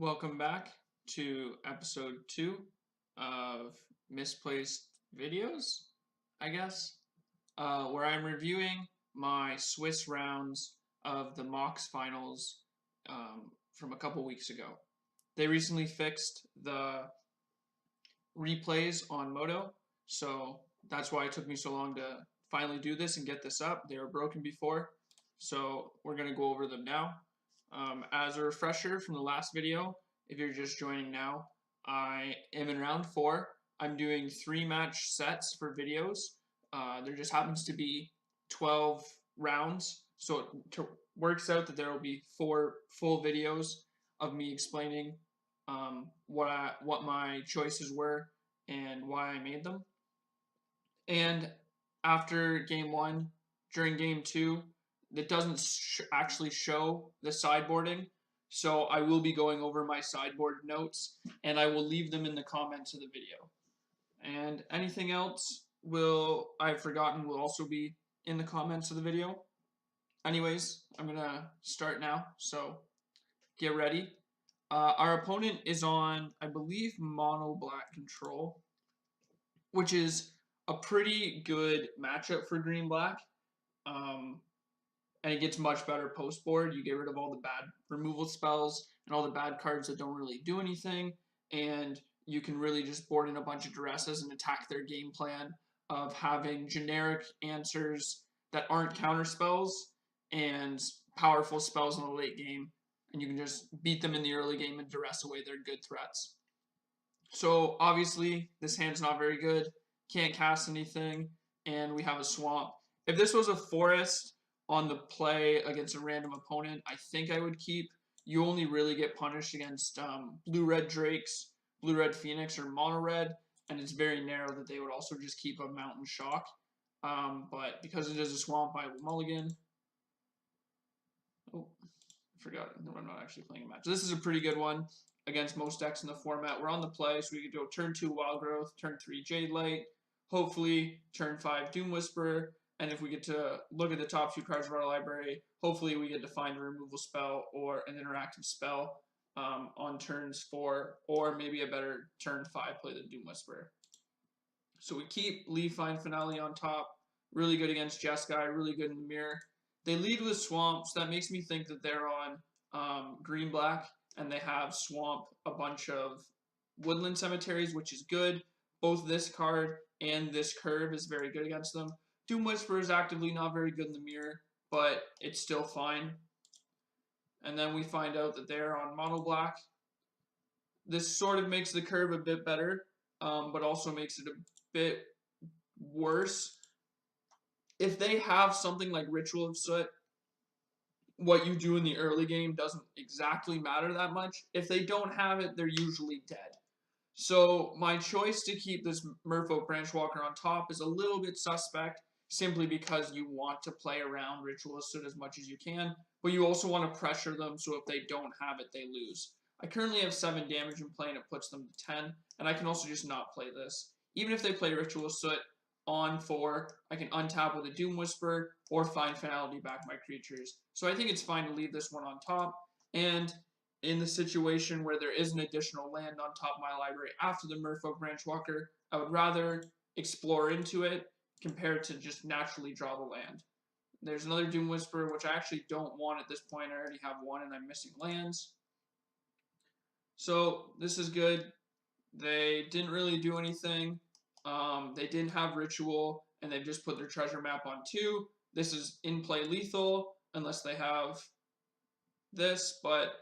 Welcome back to episode 2 of Misplaced Videos, I guess, where I'm reviewing my Swiss rounds of the MOCs finals from a couple weeks ago. They recently fixed the replays on Moto, so that's why it took me so long to finally do this and get this up. They were broken before, so we're going to go over them now. As a refresher from the last video, if you're just joining now, I am in round 4. I'm doing 3 match sets for videos. There just happens to be 12 rounds, so it works out that there will be 4 full videos of me explaining what my choices were and why I made them. And after game 1, during game 2, it doesn't actually show the sideboarding, so I will be going over my sideboard notes, and I will leave them in the comments of the video. And anything else I've forgotten will also be in the comments of the video. Anyways, I'm going to start now, so get ready. Our opponent is on, I believe, mono black control, which is a pretty good matchup for green black. And it gets much better post board. You get rid of all the bad removal spells and all the bad cards that don't really do anything, and you can really just board in a bunch of Duresses and attack their game plan of having generic answers that aren't counter spells and powerful spells in the late game, and you can just beat them in the early game and Duress away their good threats. So obviously this hand's not very good, can't cast anything, and we have a swamp. If this was a forest on the play against a random opponent, I think I would keep. You only really get punished against blue-red Drakes, blue-red Pheonix, or mono-red, and it's very narrow that they would also just keep a Mountain Shock. But because it is a swamp, I will mulligan. Oh, I forgot. No, I'm not actually playing a match. This is a pretty good one against most decks in the format. We're on the play, so we could go turn 2 Wildgrowth, turn 3 Jadelight, hopefully turn 5 Doom Whisperer. And if we get to look at the top 2 cards of our library, hopefully we get to find a removal spell or an interactive spell on turns 4, or maybe a better turn 5 play the Doom Whisperer. So we keep leave find Finality on top. Really good against Jeskai, really good in the mirror. They lead with Swamp, so that makes me think that they're on green-black, and they have Swamp, a bunch of Woodland Cemeteries, which is good. Both this card and this curve is very good against them. Doom Whisperer is actively not very good in the mirror, but it's still fine. And then we find out that they're on mono black. This sort of makes the curve a bit better, but also makes it a bit worse. If they have something like Ritual of Soot, what you do in the early game doesn't exactly matter that much. If they don't have it, they're usually dead. So my choice to keep this Merfolk Branchwalker on top is a little bit suspect, simply because you want to play around Ritual of Soot as much as you can, but you also want to pressure them so if they don't have it, they lose. I currently have 7 damage in play and it puts them to 10, and I can also just not play this. Even if they play Ritual of Soot on 4, I can untap with a Doom Whisperer or find Finality back my creatures. So I think it's fine to leave this one on top, and in the situation where there is an additional land on top of my library after the Merfolk Branchwalker, I would rather explore into it compared to just naturally draw the land. There's another Doom Whisperer, which I actually don't want at this point. I already have one and I'm missing lands. So this is good. They didn't really do anything. They didn't have Ritual, and they've just put their treasure map on 2. This is in play lethal, unless they have this, but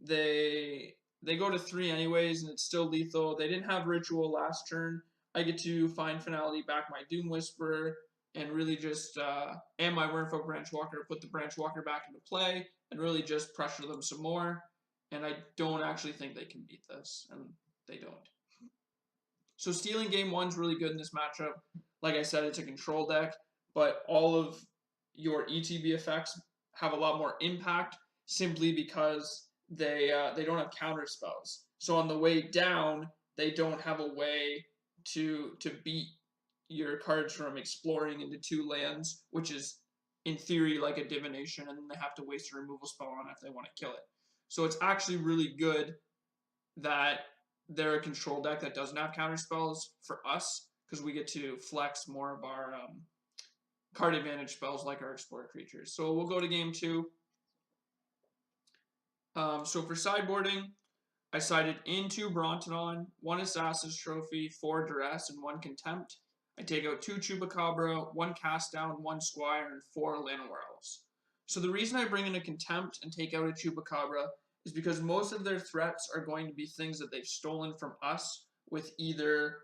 they go to 3 anyways, and it's still lethal. They didn't have Ritual last turn. I get to find Finality back my Doom Whisperer and really just, and my Merfolk Branchwalker, put the Branchwalker back into play and really just pressure them some more. And I don't actually think they can beat this, and they don't. So stealing game 1's really good in this matchup. Like I said, it's a control deck, but all of your ETB effects have a lot more impact simply because they don't have counter spells. So on the way down, they don't have a way to beat your cards from exploring into 2 lands, which is in theory like a divination, and then they have to waste a removal spell on it if they want to kill it. So it's actually really good that they're a control deck that doesn't have counter spells for us, because we get to flex more of our card advantage spells like our Explore creatures. So we'll go to game 2. So for sideboarding, I sided into Brontodon, 1 Assassin's Trophy, 4 Duress, and 1 Contempt. I take out 2 Chupacabra, 1 Cast Down, 1 Squire, and 4 Llanowar Elves. So the reason I bring in a Contempt and take out a Chupacabra is because most of their threats are going to be things that they've stolen from us with either,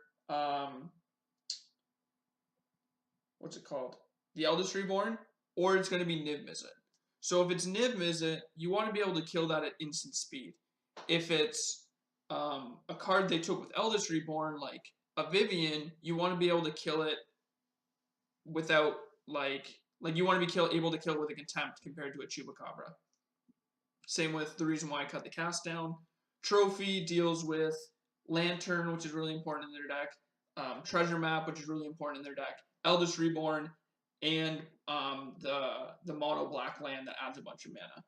what's it called? The Eldest Reborn, or it's going to be Niv-Mizzet. So if it's Niv-Mizzet, you want to be able to kill that at instant speed. If it's a card they took with Eldest Reborn, like a Vivian, you want to be able to kill it without, like you want to be able to kill it with a Contempt compared to a Chupacabra. Same with the reason why I cut the Cast Down. Trophy deals with Lantern, which is really important in their deck. Treasure Map, which is really important in their deck. Eldest Reborn, and the mono black land that adds a bunch of mana.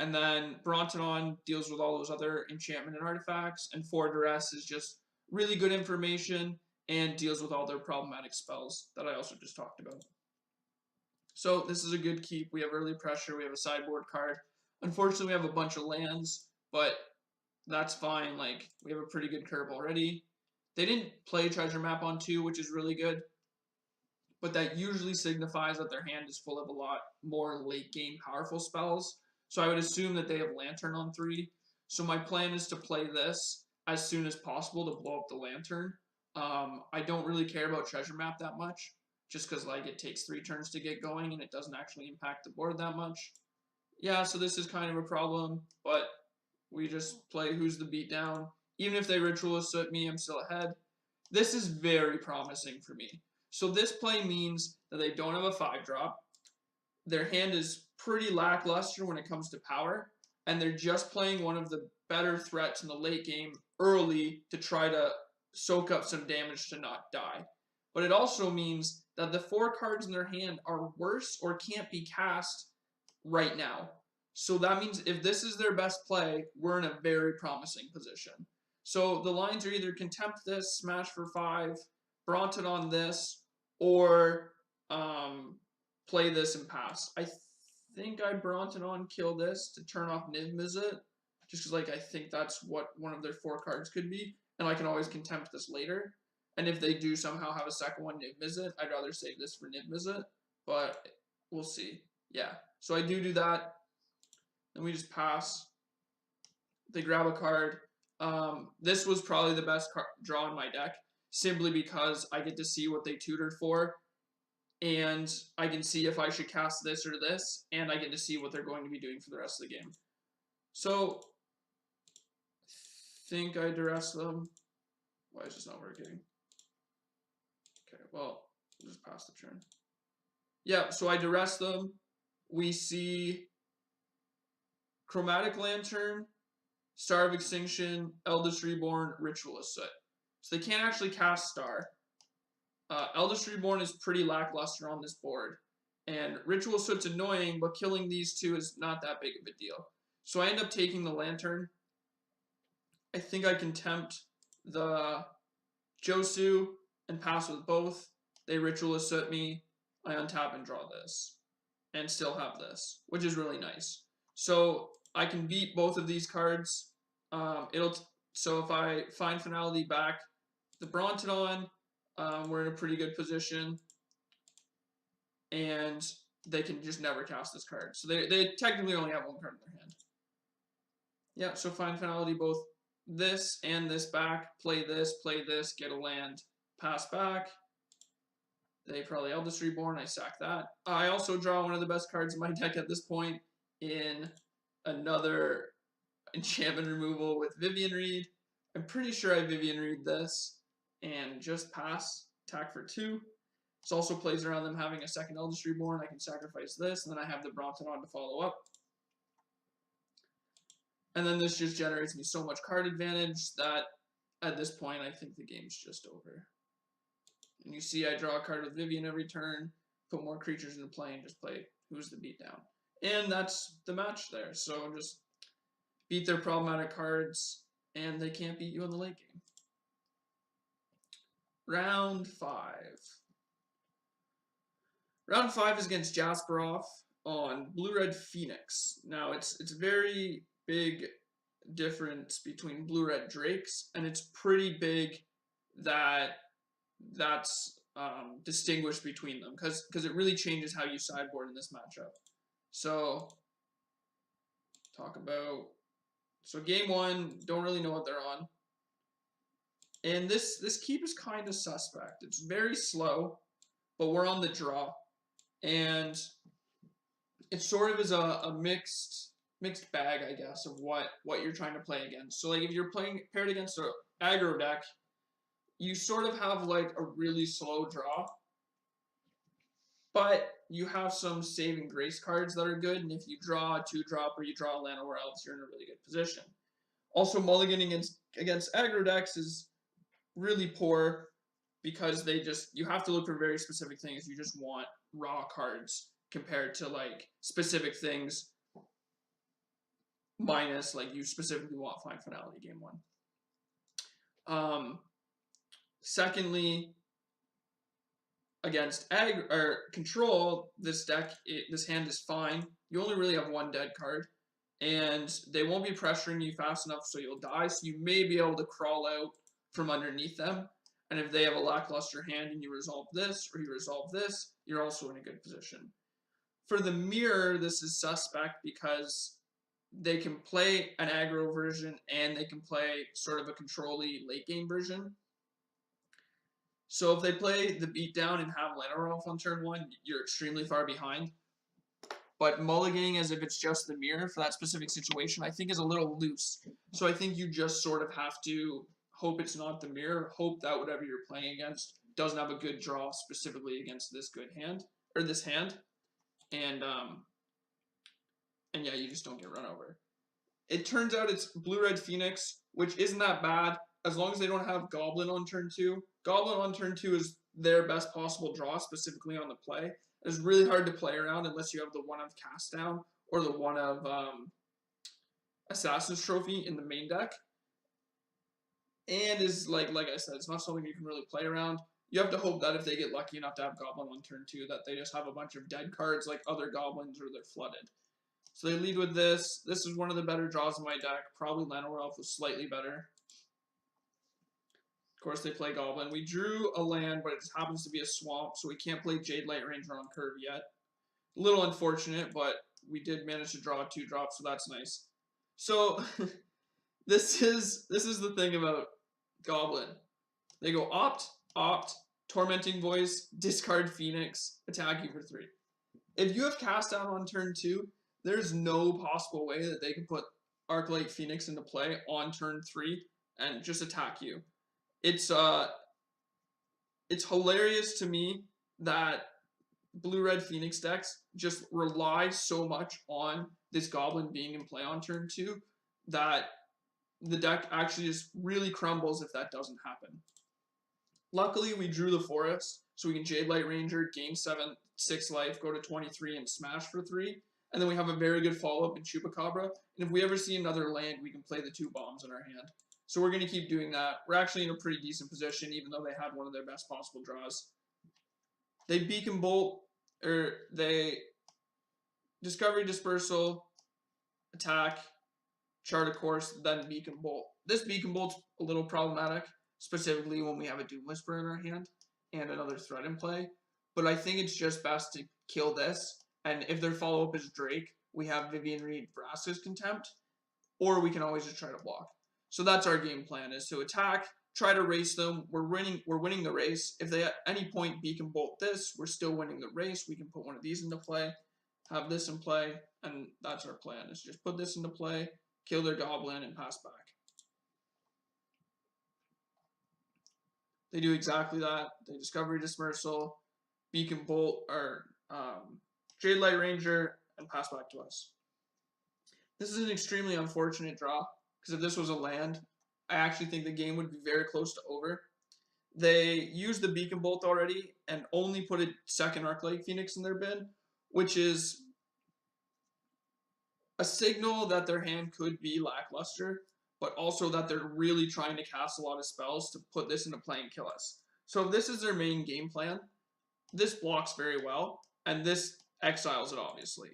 And then Brontodon deals with all those other enchantment and artifacts, and 4 Duress is just really good information and deals with all their problematic spells that I also just talked about. So this is a good keep. We have early pressure, we have a sideboard card. Unfortunately, we have a bunch of lands, but that's fine. Like, we have a pretty good curve already. They didn't play Treasure Map on 2, which is really good, but that usually signifies that their hand is full of a lot more late game powerful spells. So I would assume that they have Lantern on 3. So my plan is to play this as soon as possible to blow up the Lantern. I don't really care about Treasure Map that much, just because like it takes 3 turns to get going and it doesn't actually impact the board that much. Yeah, so this is kind of a problem, but we just play Who's the Beatdown. Even if they Ritualist Soot me, I'm still ahead. This is very promising for me. So this play means that they don't have a 5-drop. Their hand is pretty lackluster when it comes to power, and they're just playing one of the better threats in the late game early to try to soak up some damage to not die. But it also means that the 4 cards in their hand are worse or can't be cast right now. So that means if this is their best play, we're in a very promising position. So the lines are either Contempt this, Smash for 5, Brontodon this, or play this and pass. I think I Brontodon kill this to turn off Niv-Mizzet, just because like I think that's what one of their 4 cards could be, and I can always Contempt this later. And if they do somehow have a second one, Niv-Mizzet, I'd rather save this for Niv-Mizzet, but we'll see. Yeah, so I do that. Then we just pass. They grab a card. This was probably the best draw in my deck, simply because I get to see what they tutored for, and I can see if I should cast this or this, and I get to see what they're going to be doing for the rest of the game. So, I think I duress them. Why is this not working? Okay, well, we'll just pass the turn. Yeah, so I duress them. We see Chromatic Lantern, Star of Extinction, Eldest Reborn, Ritualist Soot. So they can't actually cast Star. Eldest Reborn is pretty lackluster on this board. And Ritualist Soot's annoying, but killing these 2 is not that big of a deal. So I end up taking the Lantern. I think I Contempt the Josu and pass with both. They Ritualist Soot me. I untap and draw this. And still have this, which is really nice. So I can beat both of these cards. So if I find Finality back the Brontodon, we're in a pretty good position. And they can just never cast this card. So they technically only have 1 card in their hand. Yeah, so find Finality both this and this back. Play this, get a land, pass back. They probably Eldest Reborn, I sack that. I also draw one of the best cards in my deck at this point in another enchantment removal with Vivien Reid. I'm pretty sure I Vivien Reid this and just pass, attack for 2. This also plays around them having a second Eldest Reborn. I can sacrifice this, and then I have the Brontodon to follow up. And then this just generates me so much card advantage that at this point I think the game's just over. And you see I draw a card with Vivian every turn, put more creatures into play, and just play Who's the Beatdown. And that's the match there. So just beat their problematic cards, and they can't beat you in the late game. Round 5. Round 5 is against Jasperov on blue-red pheonix. Now, it's very big difference between blue-red drakes, and it's pretty big that's distinguished between them, because it really changes how you sideboard in this matchup. So, game 1, don't really know what they're on. And this keep is kind of suspect. It's very slow, but we're on the draw. And it sort of is a mixed bag, I guess, of what you're trying to play against. So, like, if you're playing paired against an aggro deck, you sort of have, like, a really slow draw. But you have some saving grace cards that are good, and if you draw a 2-drop or you draw a Llanowar Elves, you're in a really good position. Also, mulliganing against aggro decks is really poor, because you have to look for very specific things. You just want raw cards compared to, like, specific things minus, like, you specifically want Finality game 1. Secondly, against control, this hand is fine. You only really have 1 dead card, and they won't be pressuring you fast enough so you'll die, so you may be able to crawl out from underneath them. And if they have a lackluster hand and you resolve this, or you resolve this, you're also in a good position. For the mirror, this is suspect because they can play an aggro version and they can play sort of a control-y late game version. So if they play the beatdown and have Llanowar Elf on turn 1, you're extremely far behind. But mulliganing as if it's just the mirror for that specific situation, I think is a little loose. So I think you just sort of have to hope it's not the mirror, hope that whatever you're playing against doesn't have a good draw specifically against this good hand, or this hand. And yeah, you just don't get run over. It turns out it's blue-red pheonix, which isn't that bad, as long as they don't have Goblin on turn 2. Goblin on turn 2 is their best possible draw, specifically on the play. It's really hard to play around unless you have the one of Cast Down or the one of Assassin's Trophy in the main deck. And is, like I said, it's not something you can really play around. You have to hope that if they get lucky enough to have Goblin on turn 2, that they just have a bunch of dead cards like other Goblins, or they're flooded. So they lead with this. This is one of the better draws in my deck. Probably Llanowar Elf was slightly better. Of course, they play Goblin. We drew a land, but it just happens to be a swamp, so we can't play Jadelight Ranger on curve yet. A little unfortunate, but we did manage to draw a 2-drop, so that's nice. So this is the thing about Goblin. They go opt, Tormenting Voice, discard Pheonix, attack you for 3. If you have Cast Down on turn 2, there's no possible way that they can put Arclight Pheonix into play on turn 3 and just attack you. It's hilarious to me that blue-red Pheonix decks just rely so much on this Goblin being in play on turn 2 that the deck actually just really crumbles if that doesn't happen. Luckily, we drew the forest, so we can Jadelight Ranger, gain 6 life, go to 23, and smash for 3. And then we have a very good follow-up in Chupacabra. And if we ever see another land, we can play the 2 bombs in our hand. So we're going to keep doing that. We're actually in a pretty decent position, even though they had one of their best possible draws. They Beacon Bolt, or they Discovery Dispersal, attack, Chart a Course, then Beacon Bolt. This Beacon Bolt's a little problematic, specifically when we have a Doom Whisperer in our hand and another threat in play. But I think it's just best to kill this. And if their follow-up is Drake, we have Vivien Reid, Vraska's Contempt, or we can always just try to block. So that's our game plan, is to attack, try to race them. We're winning the race. If they at any point Beacon Bolt this, we're still winning the race. We can put one of these into play, have this in play, and that's our plan, is just put this into play, kill their Goblin, and pass back. They do exactly that. They Discovery Dispersal, Beacon Bolt, or Jadelight Ranger, and pass back to us. This is an extremely unfortunate draw, because if this was a land, I actually think the game would be very close to over. They used the Beacon Bolt already and only put a second Arclight Pheonix in their bin, which is a signal that their hand could be lackluster, but also that they're really trying to cast a lot of spells to put this into play and kill us. So if this is their main game plan, this blocks very well, and this exiles it, obviously.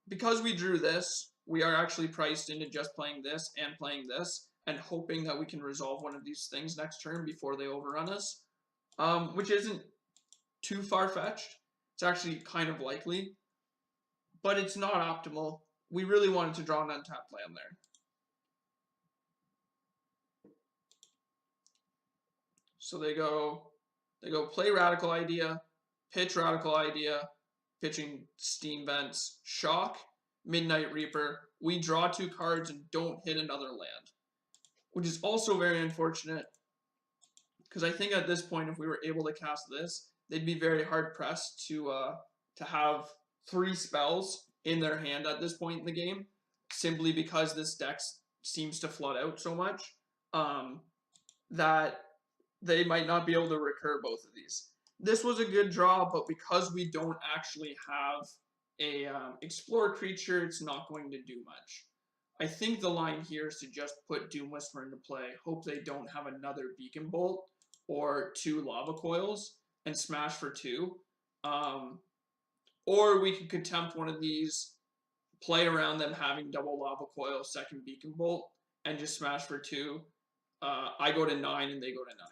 Because we drew this, we are actually priced into just playing this and playing this, and hoping that we can resolve one of these things next turn before they overrun us, which isn't too far-fetched. It's actually kind of likely, but it's not optimal. We really wanted to draw an untapped land there. So they go play Radical Idea, pitch Radical Idea, pitching Steam Vents, Shock, Midnight Reaper. We draw 2 cards and don't hit another land, which is also very unfortunate, because I think at this point, if we were able to cast this, they'd be very hard-pressed to have 3 spells in their hand at this point in the game, simply because this deck seems to flood out so much that they might not be able to recur both of these. This was a good draw, but because we don't actually have a Explore creature, it's not going to do much. I think the line here is to just put Doom Whisperer into play, hope they don't have another Beacon Bolt or 2 Lava Coils, and smash for 2. Or we could Contempt one of these, play around them having double Lava Coil, second Beacon Bolt, and just smash for 2. I go to 9 and they go to 9.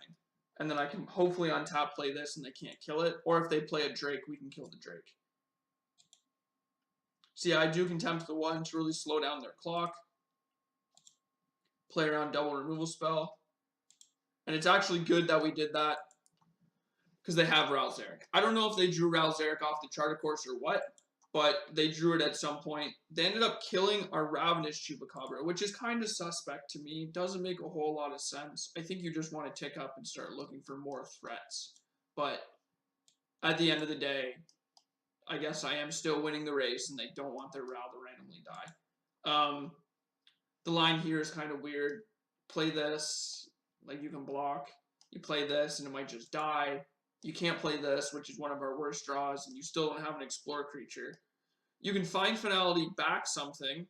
And then I can hopefully untap play this and they can't kill it. Or if they play a Drake, we can kill the Drake. So yeah, I do Contempt the 1 to really slow down their clock. Play around double removal spell. And it's actually good that we did that, because they have Ralzeric. I don't know if they drew Ralzeric off the Charter Course or what, but they drew it at some point. They ended up killing our Ravenous Chupacabra, which is kind of suspect to me. Doesn't make a whole lot of sense. I think you just want to tick up and start looking for more threats. But at the end of the day, I guess I am still winning the race, and they don't want their Ral to randomly die. The line here is kind of weird. Play this, like you can block. You play this, and it might just die. You can't play this, which is one of our worst draws, and you still don't have an Explore creature. You can find Finality, back something,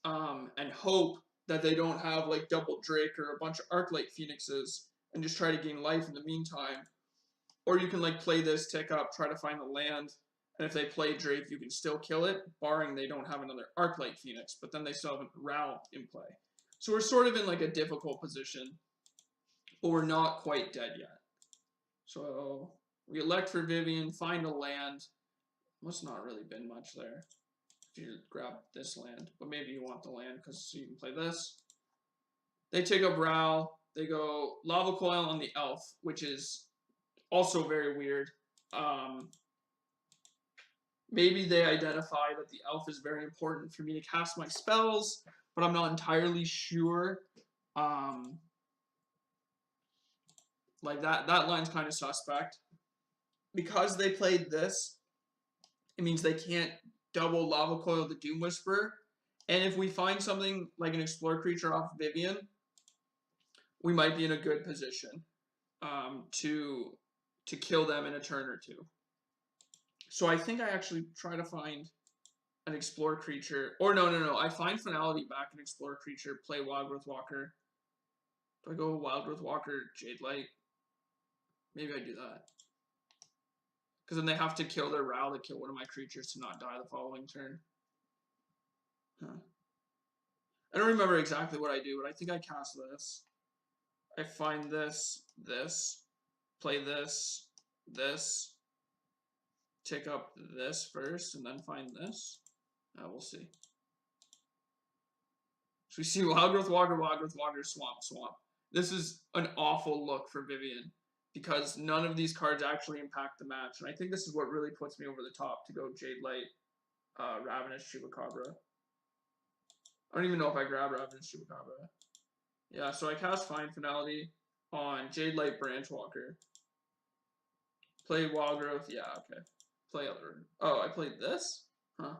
and hope that they don't have like double Drake or a bunch of Arclight Phoenixes, and just try to gain life in the meantime. Or you can like play this, tick up, try to find the land, and if they play Drake, you can still kill it, barring they don't have another Arclight Phoenix, but then they still have a Ral in play. So we're sort of in like a difficult position, but we're not quite dead yet. So we elect for Vivien, find a land. Must not really been much there if you grab this land, but maybe you want the land because so you can play this. They take up Ral. They go Lava Coil on the Elf, which is also very weird. Maybe they identify that the Elf is very important for me to cast my spells, but I'm not entirely sure. Like that line's kind of suspect. Because they played this, it means they can't double Lava Coil the Doom Whisperer. And if we find something like an Explore creature off Vivien, we might be in a good position to kill them in a turn or 2. So I think I actually try to find an Explore creature. Or no. I find Finality, back an Explore creature, play Wildgrowth Walker. Do I go Wildgrowth Walker, Jadelight? Maybe I do that. Because then they have to kill their Ral to kill one of my creatures to not die the following turn. Huh. I don't remember exactly what I do, but I think I cast this. I find this, play this, tick up this first, and then find this. We'll see. So we see Wildgrowth Walker, Swamp. This is an awful look for Vivien, because none of these cards actually impact the match. And I think this is what really puts me over the top to go Jadelight, Ravenous Chupacabra. I don't even know if I grab Ravenous Chupacabra. Yeah, so I cast Find Finality on Jadelight Branchwalker. Play Wildgrowth, yeah, okay. Play other. Oh, I played this? Huh.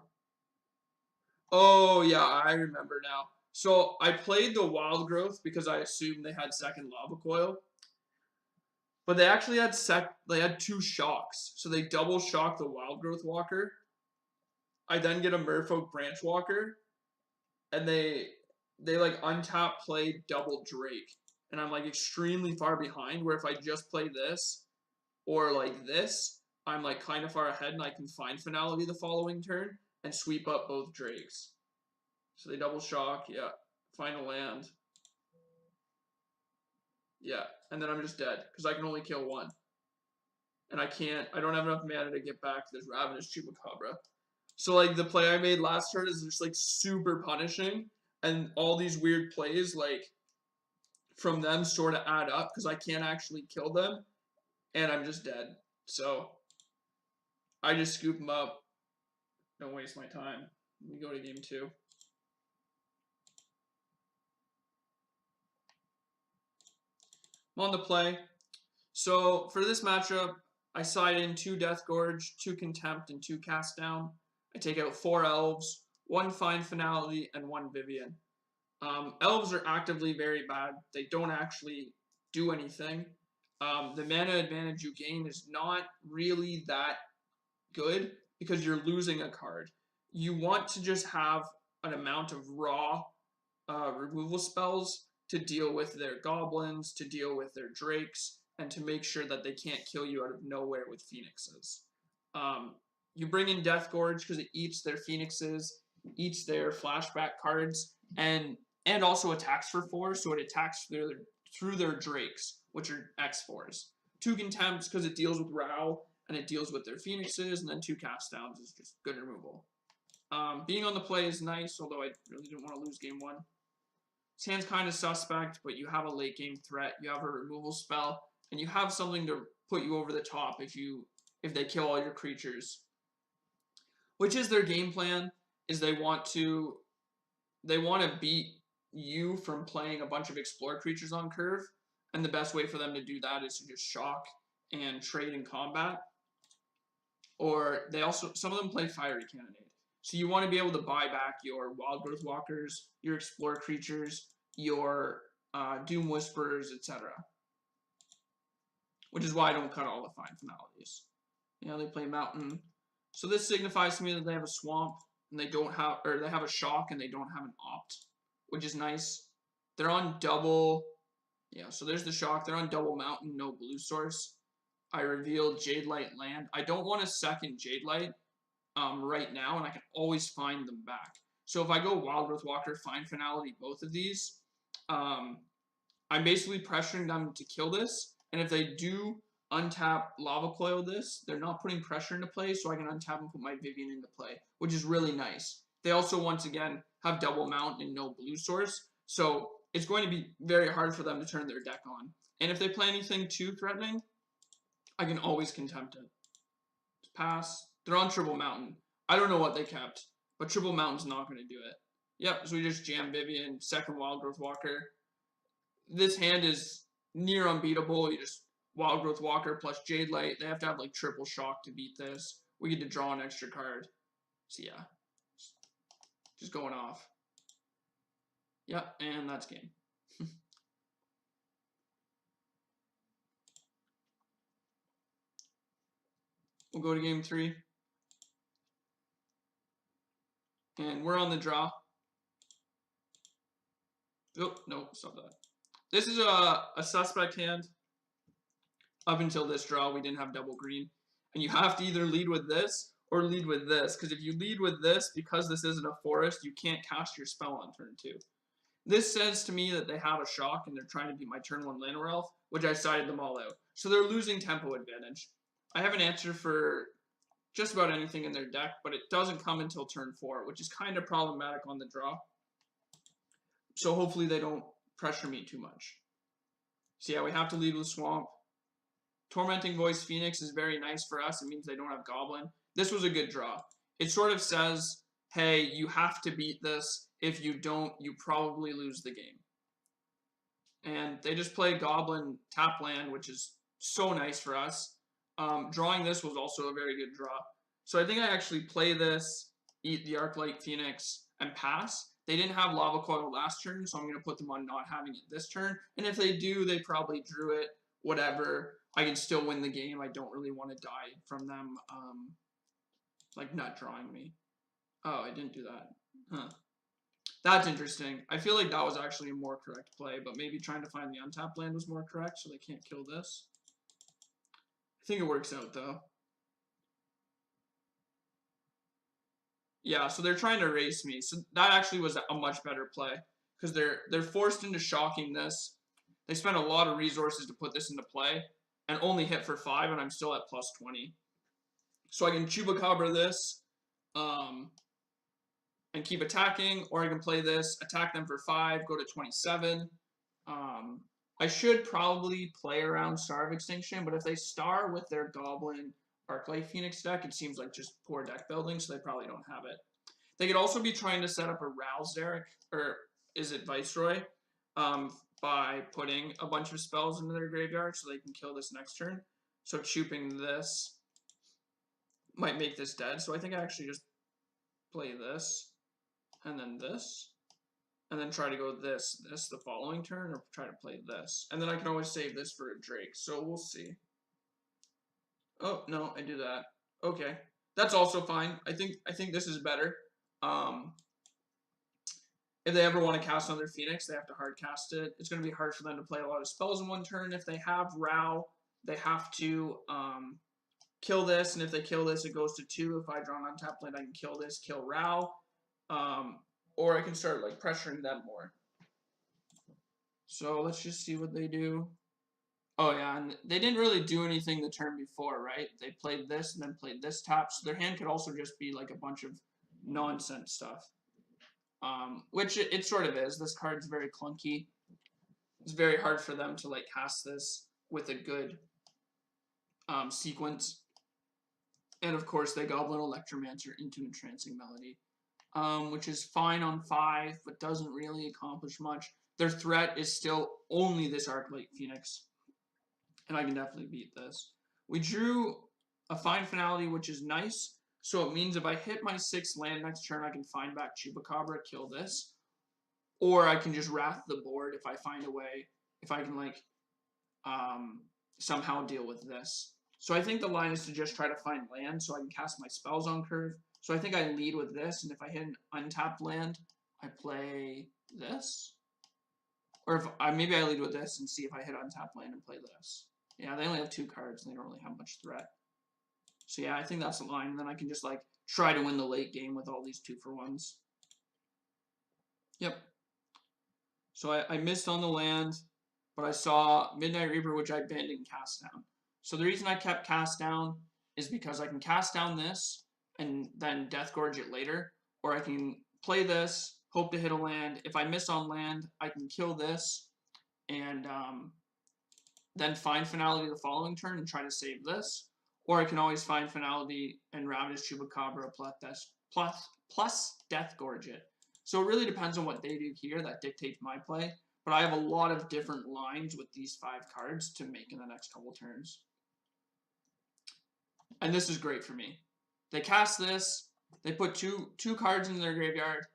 Oh, yeah, I remember now. So I played the Wildgrowth because I assumed they had second Lava Coil. But they actually had they had 2 shocks. So they double shock the Wildgrowth Walker. I then get a Merfolk Branchwalker. and they like untap play double Drake, and I'm like extremely far behind. Where if I just play this or like this, I'm like kind of far ahead, and I can find Finality the following turn and sweep up both Drakes. So they double shock, yeah. Final land. Yeah, and then I'm just dead, because I can only kill one. And I don't have enough mana to get back this Ravenous Chupacabra. So, like, the play I made last turn is just, like, super punishing. And all these weird plays, like, from them sort of add up, because I can't actually kill them. And I'm just dead. So, I just scoop them up. Don't waste my time. We go to game 2. I'm on the play. So for this matchup, I side in 2 Deathgorge, 2 Contempt, and 2 Cast Down. I take out 4 Elves, 1 Find Finality, and 1 Vivien. Elves are actively very bad. They don't actually do anything. The mana advantage you gain is not really that good because you're losing a card. You want to just have an amount of raw removal spells to deal with their goblins, to deal with their drakes, and to make sure that they can't kill you out of nowhere with phoenixes. You bring in Deathgorge because it eats their phoenixes, eats their flashback cards, and also attacks for 4, so it attacks through their drakes, which are X4s. 2 Contempts because it deals with Row, and it deals with their phoenixes, and then 2 Cast Downs is just good removal. Being on the play is nice, although I really didn't want to lose game 1. This hand's kind of suspect, but you have a late game threat, you have a removal spell, and you have something to put you over the top if they kill all your creatures. Which is their game plan, is they want to beat you from playing a bunch of explore creatures on curve, and the best way for them to do that is to just shock and trade in combat. Or some of them play Fiery Cannonade. So you want to be able to buy back your Wildgrowth Walkers, your Explore creatures, your Doom Whisperers, etc. Which is why I don't cut all the Find Finalities. You know, they play Mountain. So this signifies to me that they have a Swamp, and they have a Shock, and they don't have an Opt, which is nice. They're on double, yeah, so there's the Shock. They're on double Mountain, no blue source. I revealed Jadelight Land. I don't want a second Jadelight right now, and I can always find them back. So if I go Wildgrowth Walker, Find Finality, both of these, I'm basically pressuring them to kill this, and if they do untap Lava Coil this, they're not putting pressure into play, so I can untap and put my Vivien into play, which is really nice. They also, once again, have double mount and no blue source, so it's going to be very hard for them to turn their deck on. And if they play anything too threatening, I can always Contempt it. Just pass. They're on Triple Mountain. I don't know what they kept, but Triple Mountain's not going to do it. Yep, so we just jam Vivien, second Wildgrowth Walker. This hand is near unbeatable. You just Wildgrowth Walker plus Jadelight. They have to have like triple shock to beat this. We get to draw an extra card. So yeah, just going off. Yep, and that's game. We'll go to game 3. And we're on the draw. Oh, no, stop that. This is a suspect hand. Up until this draw, we didn't have double green. And you have to either lead with this or lead with this. Because if you lead with this, because this isn't a forest, you can't cast your spell on turn 2. This says to me that they have a shock and they're trying to beat my turn 1 Llanowar Elf, which I sided them all out. So they're losing tempo advantage. I have an answer for just about anything in their deck, but it doesn't come until turn 4, which is kind of problematic on the draw. So hopefully they don't pressure me too much. So yeah, we have to lead with Swamp. Tormenting Voice Phoenix is very nice for us. It means they don't have Goblin. This was a good draw. It sort of says, hey, you have to beat this. If you don't, you probably lose the game. And they just play Goblin tap land, which is so nice for us. Drawing this was also a very good draw. So I think I actually play this, eat the Arclight Phoenix, and pass. They didn't have Lava Coil last turn, so I'm going to put them on not having it this turn. And if they do, they probably drew it, whatever. I can still win the game. I don't really want to die from them, like, not drawing me. Oh, I didn't do that. Huh. That's interesting. I feel like that was actually a more correct play, but maybe trying to find the untapped land was more correct, so they can't kill this. I think it works out, though. Yeah, so they're trying to erase me. So that actually was a much better play, because they're forced into shocking this. They spent a lot of resources to put this into play, and only hit for 5, and I'm still at plus 20. So I can Chupacabra this, and keep attacking, or I can play this, attack them for 5, go to 27. I should probably play around Star of Extinction, but if they star with their Goblin Arclight Phoenix deck, it seems like just poor deck building, so they probably don't have it. They could also be trying to set up a Rouse Derek, or is it Viceroy, by putting a bunch of spells into their graveyard so they can kill this next turn. So chooping this might make this dead, so I think I actually just play this, and then this, and then try to go this the following turn, or try to play this. And then I can always save this for a Drake, so we'll see. Oh, no, I do that. Okay. That's also fine. I think this is better. If they ever want to cast another Phoenix, they have to hard cast it. It's going to be hard for them to play a lot of spells in one turn. If they have Rao, they have to kill this, and if they kill this, it goes to 2. If I draw an untapped land, I can kill this, kill Rao. Or I can start like pressuring them more. So let's just see what they do. Oh yeah, and they didn't really do anything the turn before, right? They played this and then played this tap, so their hand could also just be like a bunch of nonsense stuff. Which it sort of is. This card's very clunky. It's very hard for them to like cast this with a good sequence. And of course they Goblin Electromancer into Entrancing Melody. Which is fine on 5, but doesn't really accomplish much. Their threat is still only this Arclight Phoenix, and I can definitely beat this. We drew a fine Finality, which is nice, so it means if I hit my 6th land next turn, I can find back Chupacabra, kill this, or I can just Wrath the board if I find a way, if I can like somehow deal with this. So I think the line is to just try to find land so I can cast my spells on curve. So I think I lead with this, and if I hit an untapped land, I play this. Or if maybe I lead with this and see if I hit untapped land and play this. Yeah, they only have 2 cards, and they don't really have much threat. So yeah, I think that's the line. And then I can just like try to win the late game with all these 2-for-1s. Yep. So I missed on the land, but I saw Midnight Reaper, which I banned and cast down. So the reason I kept cast down is because I can cast down this and then Deathgorge it later, or I can play this, hope to hit a land. If I miss on land, I can kill this, and then find Finality the following turn and try to save this. Or I can always find Finality and Ravenous Chupacabra plus Deathgorge it. So it really depends on what they do here that dictates my play. But I have a lot of different lines with these 5 cards to make in the next couple turns. And this is great for me. They cast this, they put two cards in their graveyard,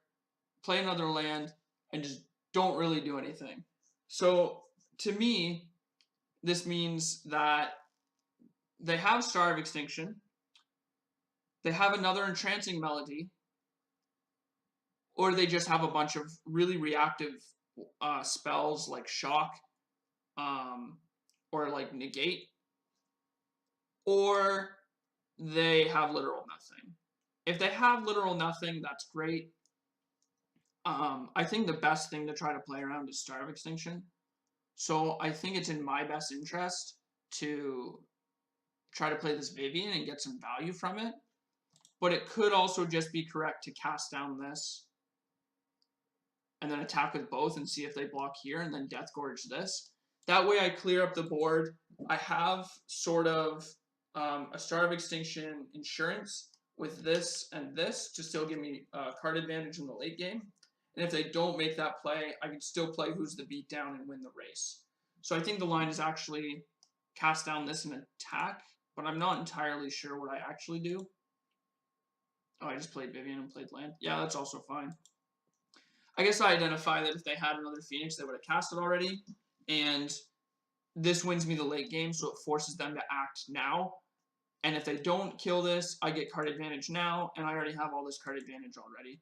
play another land, and just don't really do anything. So to me, this means that they have Star of Extinction, they have another Entrancing Melody, or they just have a bunch of really reactive spells like Shock, or like Negate, or they have literal nothing. If they have literal nothing, that's great. I think the best thing to try to play around is Star of Extinction. So I think it's in my best interest to try to play this Vivian and get some value from it. But it could also just be correct to cast down this and then attack with both and see if they block here, and then Deathgorge this. That way I clear up the board. I have sort of a Star of Extinction insurance with this and this to still give me card advantage in the late game. And if they don't make that play, I can still play Who's the Beatdown and win the race. So I think the line is actually cast down this and attack, but I'm not entirely sure what I actually do. Oh, I just played Vivian and played land. Yeah, that's also fine. I guess I identify that if they had another Phoenix, they would have cast it already. And this wins me the late game, so it forces them to act now. And if they don't kill this, I get card advantage now, and I already have all this card advantage already.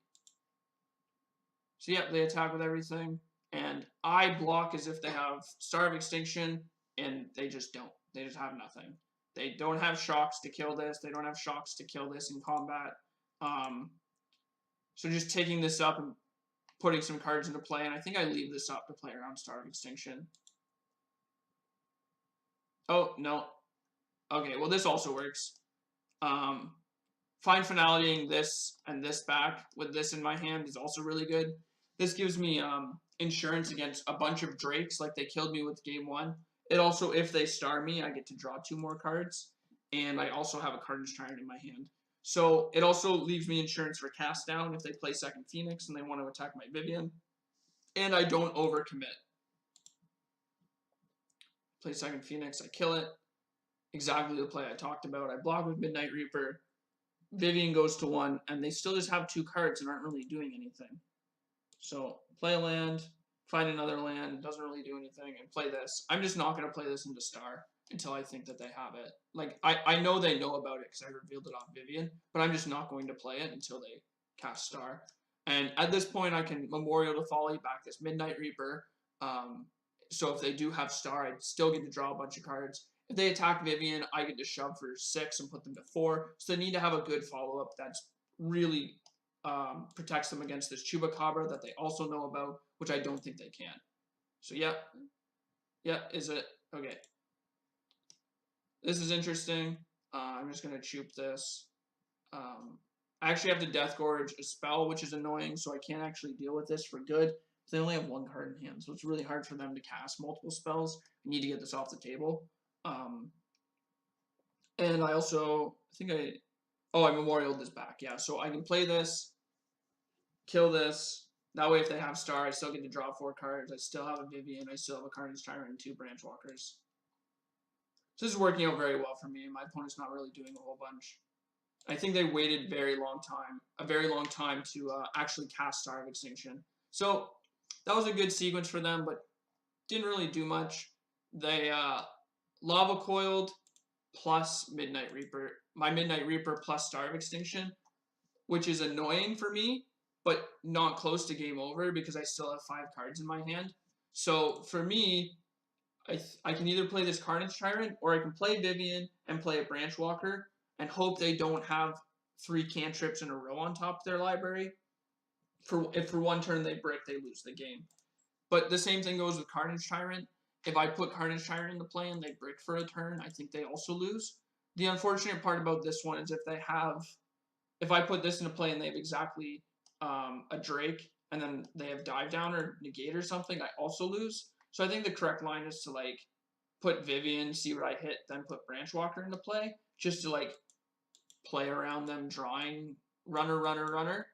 So yeah, they attack with everything. And I block as if they have Star of Extinction, and they just don't. They just have nothing. They don't have shocks to kill this. They don't have shocks to kill this in combat. So just taking this up and putting some cards into play, and I think I leave this up to play around Star of Extinction. Oh, no. Okay, well, this also works. Fine Finalitying this and this back with this in my hand is also really good. This gives me insurance against a bunch of Drakes, like they killed me with game 1. It also, if they star me, I get to draw 2 more cards, and I also have a Carnage Tyrant in my hand. So it also leaves me insurance for cast down if they play second Pheonix and they want to attack my Vivien. And I don't overcommit. Play second Pheonix, I kill it. Exactly the play I talked about. I block with Midnight Reaper. Vivien goes to 1, and they still just have 2 cards and aren't really doing anything. So play a land, find another land, doesn't really do anything, and play this. I'm just not going to play this into Star until I think that they have it. Like, I know they know about it because I revealed it on Vivien, but I'm just not going to play it until they cast Star. And at this point, I can Memorial to Folly, back this Midnight Reaper. So if they do have Star, I still get to draw a bunch of cards. If they attack Vivien, I get to shove for 6 and put them to 4. So they need to have a good follow-up that's really protects them against this Chupacabra that they also know about, which I don't think they can. So yeah. Yeah, is it? Okay. This is interesting. I'm just going to chup this. I actually have to Deathgorge a spell, which is annoying, so I can't actually deal with this for good. They only have 1 card in hand, so it's really hard for them to cast multiple spells. I need to get this off the table. And I also, I memorialed this back. Yeah, so I can play this, kill this. That way, if they have Star, I still get to draw 4 cards. I still have a Vivien. I still have a Carnage Tyrant and 2 Branchwalkers. So this is working out very well for me. My opponent's not really doing a whole bunch. I think they waited a very long time to actually cast Star of Extinction. So that was a good sequence for them, but didn't really do much. They Lava Coiled plus Midnight Reaper. My Midnight Reaper plus Star of Extinction, which is annoying for me, but not close to game over because I still have 5 cards in my hand. So for me, I can either play this Carnage Tyrant or I can play Vivien and play a Branchwalker and hope they don't have 3 cantrips in a row on top of their library. If for 1 turn they brick, they lose the game. But the same thing goes with Carnage Tyrant. If I put Carnage Tyrant into play and they brick for a turn, I think they also lose. The unfortunate part about this one is if I put this into play and they have exactly a Drake and then they have Dive Down or Negate or something, I also lose. So I think the correct line is to like put Vivien, see what I hit, then put Branchwalker into play, just to like play around them drawing runner.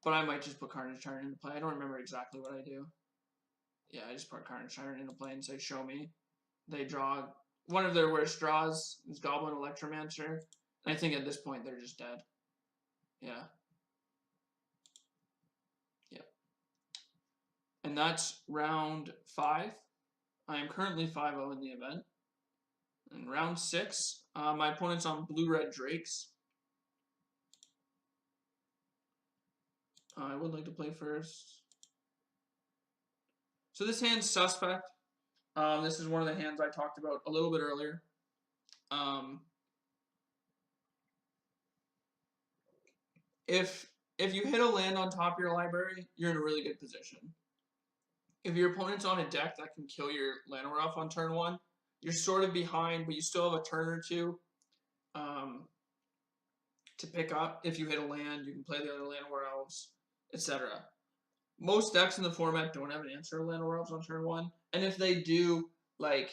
But I might just put Carnage Tyrant into play. I don't remember exactly what I do. Yeah, I just put Carnage Tyrant into play and say, show me. They draw one of their worst draws is Goblin Electromancer. I think at this point they're just dead. Yeah. Yep. And that's round 5. I am currently 5-0 in the event. In round 6, my opponent's on blue-red Drakes. I would like to play first. So this hand's suspect. This is one of the hands I talked about a little bit earlier. If you hit a land on top of your library, you're in a really good position. If your opponent's on a deck that can kill your Llanowar Elf on turn 1, you're sort of behind, but you still have a turn or 2 to pick up. If you hit a land, you can play the other Llanowar Elves, etc. Most decks in the format don't have an answer to Llanowar Elves on turn 1, and if they do, like,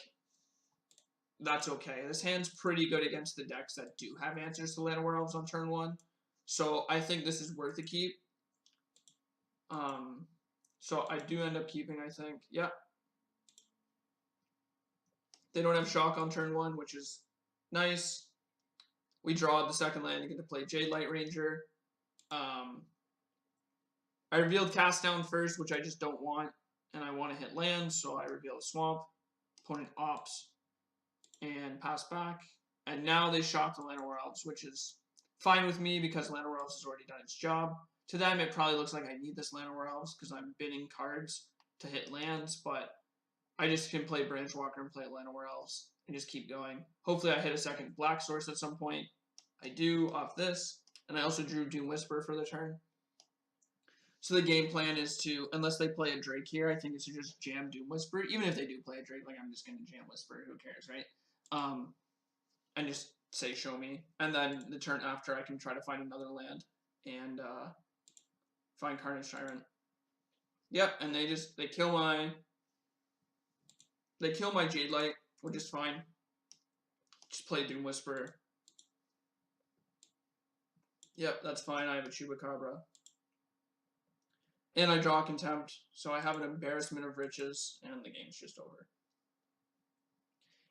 that's okay. This hand's pretty good against the decks that do have answers to Llanowar Elves on turn 1, so I think this is worth a keep. So I do end up keeping, I think. Yeah. They don't have shock on turn 1, which is nice. We draw the second land to get to play Jadelight Ranger. I revealed Cast Down first, which I just don't want, and I want to hit land, so I reveal a Swamp. Opponent opts and pass back. And now they shock the Llanowar Elves, which is fine with me because Llanowar Elves has already done its job. To them, it probably looks like I need this Llanowar Elves because I'm bidding cards to hit lands, but I just can play Branchwalker and play Llanowar Elves and just keep going. Hopefully I hit a second black source at some point. I do off this, and I also drew Doom Whisper for the turn. So the game plan is to, unless they play a Drake here, I think it's to just jam Doom Whisper. Even if they do play a Drake, like I'm just going to jam Whisper, who cares, right? And just say show me. And then the turn after I can try to find another land and find Carnage Tyrant. Yep, and they kill my Jadelight, which is fine. Just play Doom Whisper. Yep, that's fine. I have a Chupacabra. And I draw Contempt, so I have an embarrassment of riches, and the game's just over.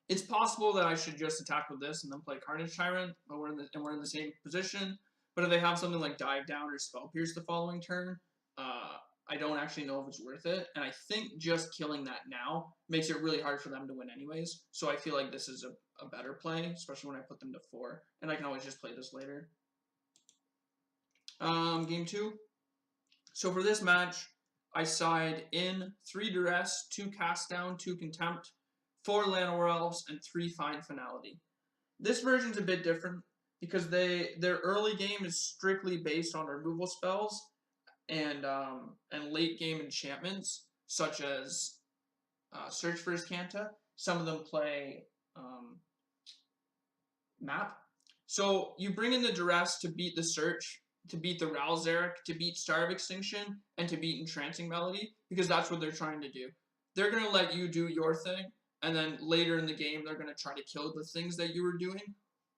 It's possible that I should just attack with this and then play Carnage Tyrant, but we're in the same position. But if they have something like Dive Down or Spell Pierce the following turn, I don't actually know if it's worth it. And I think just killing that now makes it really hard for them to win anyways. So I feel like this is a better play, especially when I put them to 4. And I can always just play this later. Game 2. So for this match, I side in 3 Duress, 2 Cast Down, 2 Contempt, 4 Llanowar Elves, and 3 Find Finality. This version's a bit different because their early game is strictly based on removal spells and late game enchantments such as Search for Azcanta. Some of them play Map. So you bring in the Duress to beat the Search, to beat the Ralzeric, to beat Star of Extinction, and to beat Entrancing Melody, because that's what they're trying to do. They're going to let you do your thing, and then later in the game, they're going to try to kill the things that you were doing,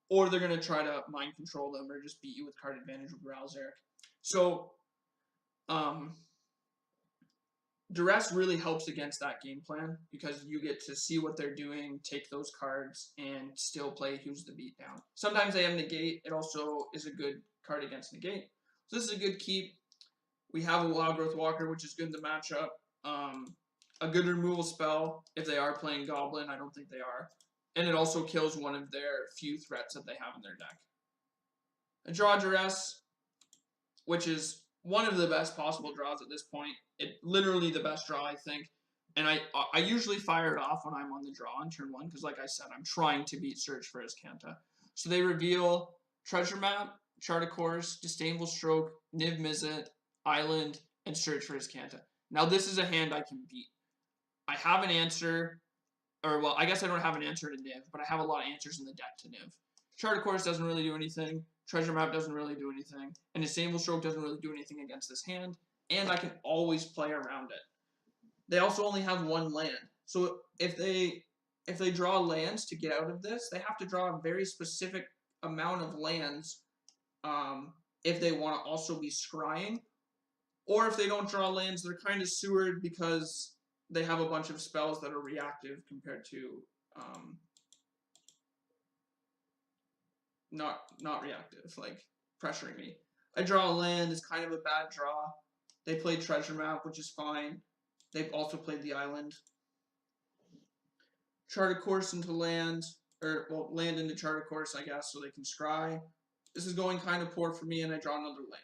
or they're going to try to mind control them or just beat you with card advantage with Ralzeric. So, Duress really helps against that game plan because you get to see what they're doing, take those cards, and still play Who's the Beatdown. Sometimes they have Negate. It also is a good card against Negate. So this is a good keep. We have a Wildgrowth Walker, which is good in the matchup. A good removal spell if they are playing Goblin. I don't think they are. And it also kills one of their few threats that they have in their deck. I draw Duress, which is one of the best possible draws at this point. Literally the best draw, I think. And I usually fire it off when I'm on the draw on turn 1, because like I said, I'm trying to beat Search for Azcanta. So they reveal Treasure Map, Chart of Course, Disdainful Stroke, Niv Mizzet, Island, and Search for Azcanta. Now this is a hand I can beat. I have an answer, or well, I guess I don't have an answer to Niv, but I have a lot of answers in the deck to Niv. Chart of Course doesn't really do anything. Treasure Map doesn't really do anything. And Disdainful Stroke doesn't really do anything against this hand. And I can always play around it. They also only have 1 land. So if they draw lands to get out of this, they have to draw a very specific amount of lands if they want to also be scrying. Or if they don't draw lands, they're kind of sewered because they have a bunch of spells that are reactive compared to not reactive, like pressuring me. I draw a land is kind of a bad draw. They played Treasure Map, which is fine. They've also played the Island. Chart of Course into land, or well, land into Chart of Course, I guess, so they can scry. This is going kind of poor for me, and I draw another land.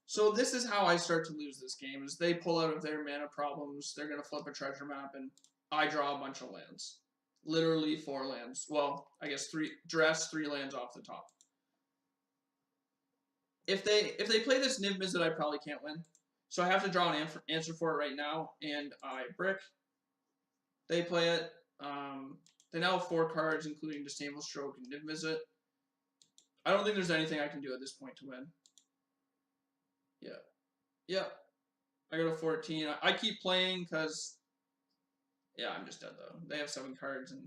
So this is how I start to lose this game, is they pull out of their mana problems, they're going to flip a Treasure Map, and I draw a bunch of lands. Literally 4 lands. Well, I guess 3, Duress, 3 lands off the top. If they play this Niv Mizzet, I probably can't win. So I have to draw an answer for it right now, and I brick. They play it. They now have 4 cards, including Disdainful Stroke and Niv Mizzet. I don't think there's anything I can do at this point to win. Yeah. Yep. I go to 14. I keep playing because, yeah, I'm just dead though. They have 7 cards, and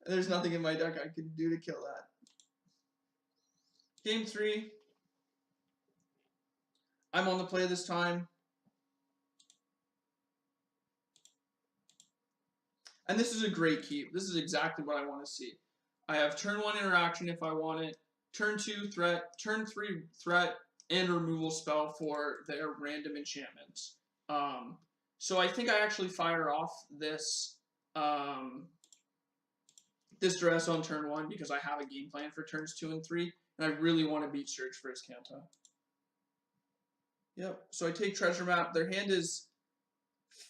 there's nothing in my deck I can do to kill that. Game 3. I'm on the play this time. And this is a great keep. This is exactly what I want to see. I have turn 1 interaction if I want it, turn 2 threat, turn 3 threat, and removal spell for their random enchantments. So I think I actually fire off this this Duress on turn 1 because I have a game plan for turns 2 and 3, and I really want to beat Search for Azcanta. Yep. So I take treasure map. Their hand is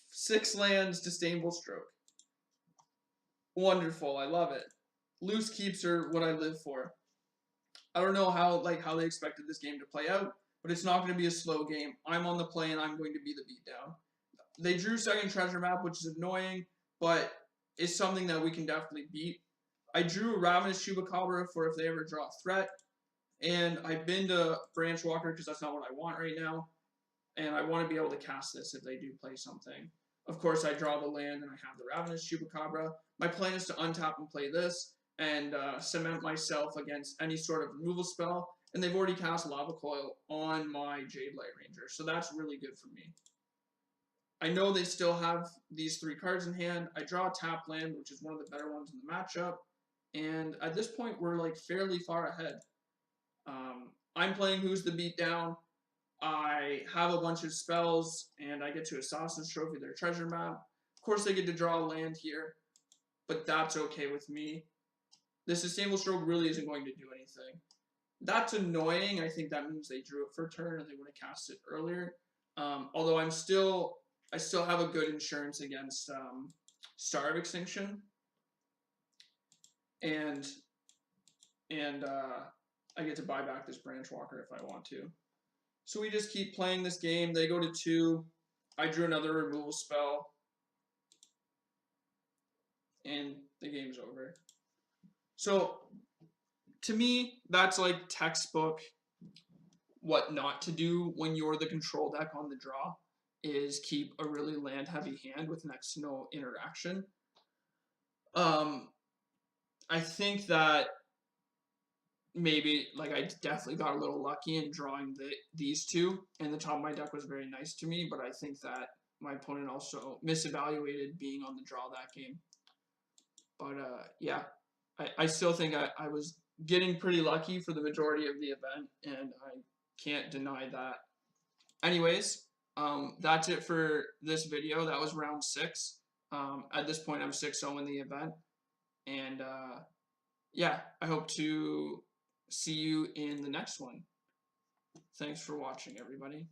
6 lands, Disdainful Stroke. Wonderful. I love it. Loose keeps are what I live for. I don't know how they expected this game to play out, but it's not going to be a slow game. I'm on the play and I'm going to be the beatdown. They drew second treasure map, which is annoying, but it's something that we can definitely beat. I drew a Ravenous Chupacabra for if they ever draw a threat, and I've been to Branchwalker because that's not what I want right now, and I want to be able to cast this if they do play something. Of course, I draw the land and I have the Ravenous Chupacabra. My plan is to untap and play this and cement myself against any sort of removal spell, and they've already cast Lava Coil on my Jadelight Ranger, so that's really good for me. I know they still have these 3 cards in hand. I draw a tap land, which is one of the better ones in the matchup, and at this point, we're like fairly far ahead. I'm playing Who's the Beatdown. I have a bunch of spells, and I get to Assassin's Trophy their treasure map. Of course, they get to draw a land here, but that's okay with me. This Disdainful Stroke really isn't going to do anything. That's annoying. I think that means they drew it for a turn and they would have cast it earlier. Although I still have a good insurance against Star of Extinction, and I get to buy back this Branchwalker if I want to. So we just keep playing this game. They go to 2. I drew another removal spell, and the game's over. So to me, that's like textbook what not to do when you're the control deck on the draw, is keep a really land heavy hand with next to no interaction. I think that maybe I definitely got a little lucky in drawing these 2, and the top of my deck was very nice to me, but I think that my opponent also misevaluated being on the draw that game. But yeah, I still think I was getting pretty lucky for the majority of the event, and I can't deny that. Anyways, that's it for this video. That was round 6. At this point, I'm 6-0 in the event, and yeah, I hope to see you in the next one. Thanks for watching, everybody.